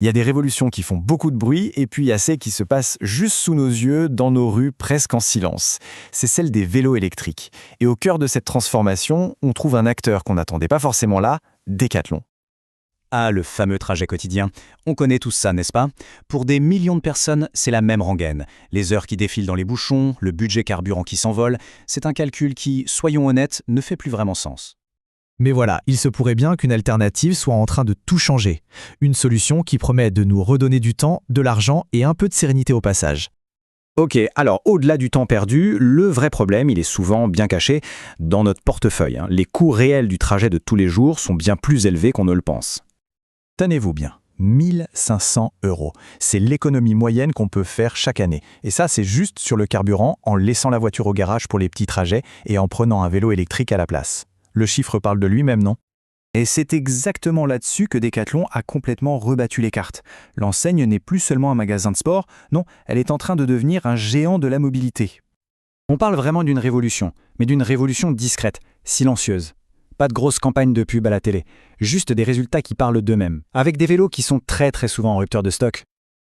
Il y a des révolutions qui font beaucoup de bruit et puis il y a celles qui se passent juste sous nos yeux, dans nos rues, presque en silence. C'est celle des vélos électriques. Et au cœur de cette transformation, on trouve un acteur qu'on n'attendait pas forcément là, Decathlon. Ah, le fameux trajet quotidien. On connaît tous ça, n'est-ce pas? Pour des millions de personnes, c'est la même rengaine. Les heures qui défilent dans les bouchons, le budget carburant qui s'envole, c'est un calcul qui, soyons honnêtes, ne fait plus vraiment sens. Mais voilà, il se pourrait bien qu'une alternative soit en train de tout changer. Une solution qui promet de nous redonner du temps, de l'argent et un peu de sérénité au passage. Ok, alors au-delà du temps perdu, le vrai problème, il est souvent bien caché dans notre portefeuille. Les coûts réels du trajet de tous les jours sont bien plus élevés qu'on ne le pense. Tenez-vous bien, 1 500 €. C'est l'économie moyenne qu'on peut faire chaque année. Et ça, c'est juste sur le carburant, en laissant la voiture au garage pour les petits trajets et en prenant un vélo électrique à la place. Le chiffre parle de lui-même, non? Et c'est exactement là-dessus que Decathlon a complètement rebattu les cartes. L'enseigne n'est plus seulement un magasin de sport, non, elle est en train de devenir un géant de la mobilité. On parle vraiment d'une révolution, mais d'une révolution discrète, silencieuse. Pas de grosse campagne de pub à la télé, juste des résultats qui parlent d'eux-mêmes, avec des vélos qui sont très souvent en rupture de stock.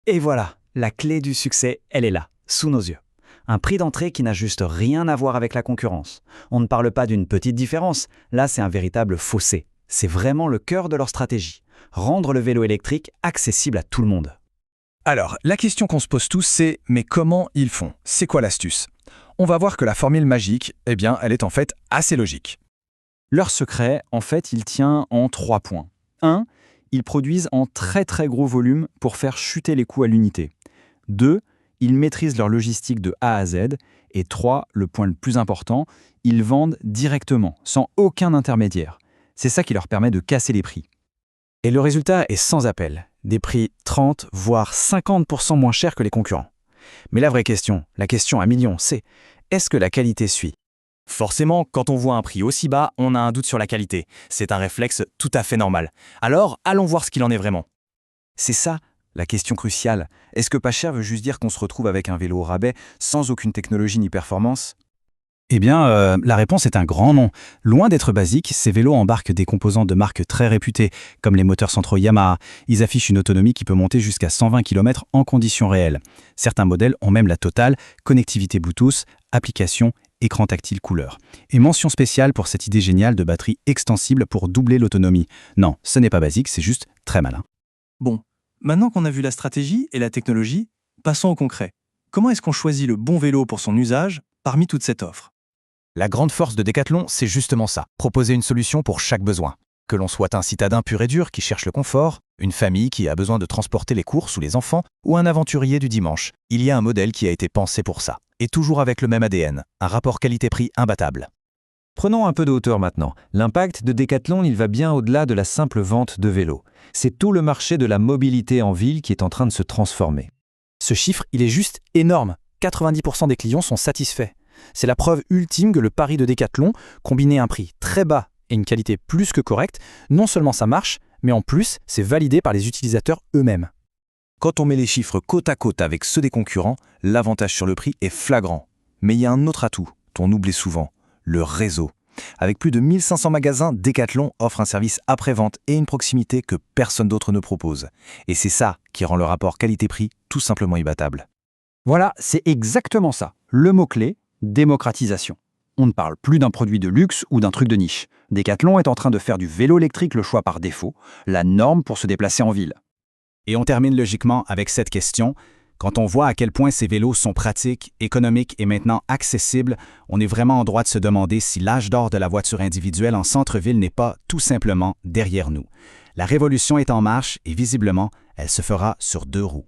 Et voilà, la clé du succès, elle est là, sous nos yeux. Un prix d'entrée qui n'a juste rien à voir avec la concurrence. On ne parle pas d'une petite différence, là c'est un véritable fossé. C'est vraiment le cœur de leur stratégie, rendre le vélo électrique accessible à tout le monde. Alors, la question qu'on se pose tous, c'est « mais comment ils font? C'est quoi l'astuce ?» On va voir que la formule magique, eh bien, elle est en fait assez logique. Leur secret, en fait, il tient en 3 points. 1. Ils produisent en très gros volume pour faire chuter les coûts à l'unité. 2. Ils maîtrisent leur logistique de A à Z. Et 3, le point le plus important, ils vendent directement, sans aucun intermédiaire. C'est ça qui leur permet de casser les prix. Et le résultat est sans appel. Des prix 30 voire 50% moins chers que les concurrents. Mais la vraie question, la question à millions, c'est est-ce que la qualité suit? Forcément, quand on voit un prix aussi bas, on a un doute sur la qualité. C'est un réflexe tout à fait normal. Alors, allons voir ce qu'il en est vraiment. C'est ça, la question cruciale. Est-ce que pas cher veut juste dire qu'on se retrouve avec un vélo au rabais, sans aucune technologie ni performance? Eh bien, la réponse est un grand non. Loin d'être basique, ces vélos embarquent des composants de marques très réputées, comme les moteurs centraux Yamaha. Ils affichent une autonomie qui peut monter jusqu'à 120 km en conditions réelles. Certains modèles ont même la totale, connectivité Bluetooth, application, écran tactile couleur. Et mention spéciale pour cette idée géniale de batterie extensible pour doubler l'autonomie. Non, ce n'est pas basique, c'est juste très malin. Bon, maintenant qu'on a vu la stratégie et la technologie, passons au concret. Comment est-ce qu'on choisit le bon vélo pour son usage parmi toute cette offre? La grande force de Decathlon, c'est justement ça, proposer une solution pour chaque besoin. Que l'on soit un citadin pur et dur qui cherche le confort, une famille qui a besoin de transporter les courses ou les enfants, ou un aventurier du dimanche, il y a un modèle qui a été pensé pour ça. Et toujours avec le même ADN, un rapport qualité-prix imbattable. Prenons un peu de hauteur maintenant. L'impact de Decathlon, il va bien au-delà de la simple vente de vélos. C'est tout le marché de la mobilité en ville qui est en train de se transformer. Ce chiffre, il est juste énorme. 90% des clients sont satisfaits. C'est la preuve ultime que le pari de Decathlon, combiner un prix très bas et une qualité plus que correcte, non seulement ça marche, mais en plus, c'est validé par les utilisateurs eux-mêmes. Quand on met les chiffres côte à côte avec ceux des concurrents, l'avantage sur le prix est flagrant. Mais il y a un autre atout, qu'on oublie souvent, le réseau. Avec plus de 1500 magasins, Decathlon offre un service après-vente et une proximité que personne d'autre ne propose. Et c'est ça qui rend le rapport qualité-prix tout simplement imbattable. Voilà, c'est exactement ça. Le mot-clé, démocratisation. On ne parle plus d'un produit de luxe ou d'un truc de niche. Decathlon est en train de faire du vélo électrique le choix par défaut, la norme pour se déplacer en ville. Et on termine logiquement avec cette question. Quand on voit à quel point ces vélos sont pratiques, économiques et maintenant accessibles, on est vraiment en droit de se demander si l'âge d'or de la voiture individuelle en centre-ville n'est pas tout simplement derrière nous. La révolution est en marche et visiblement, elle se fera sur 2 roues.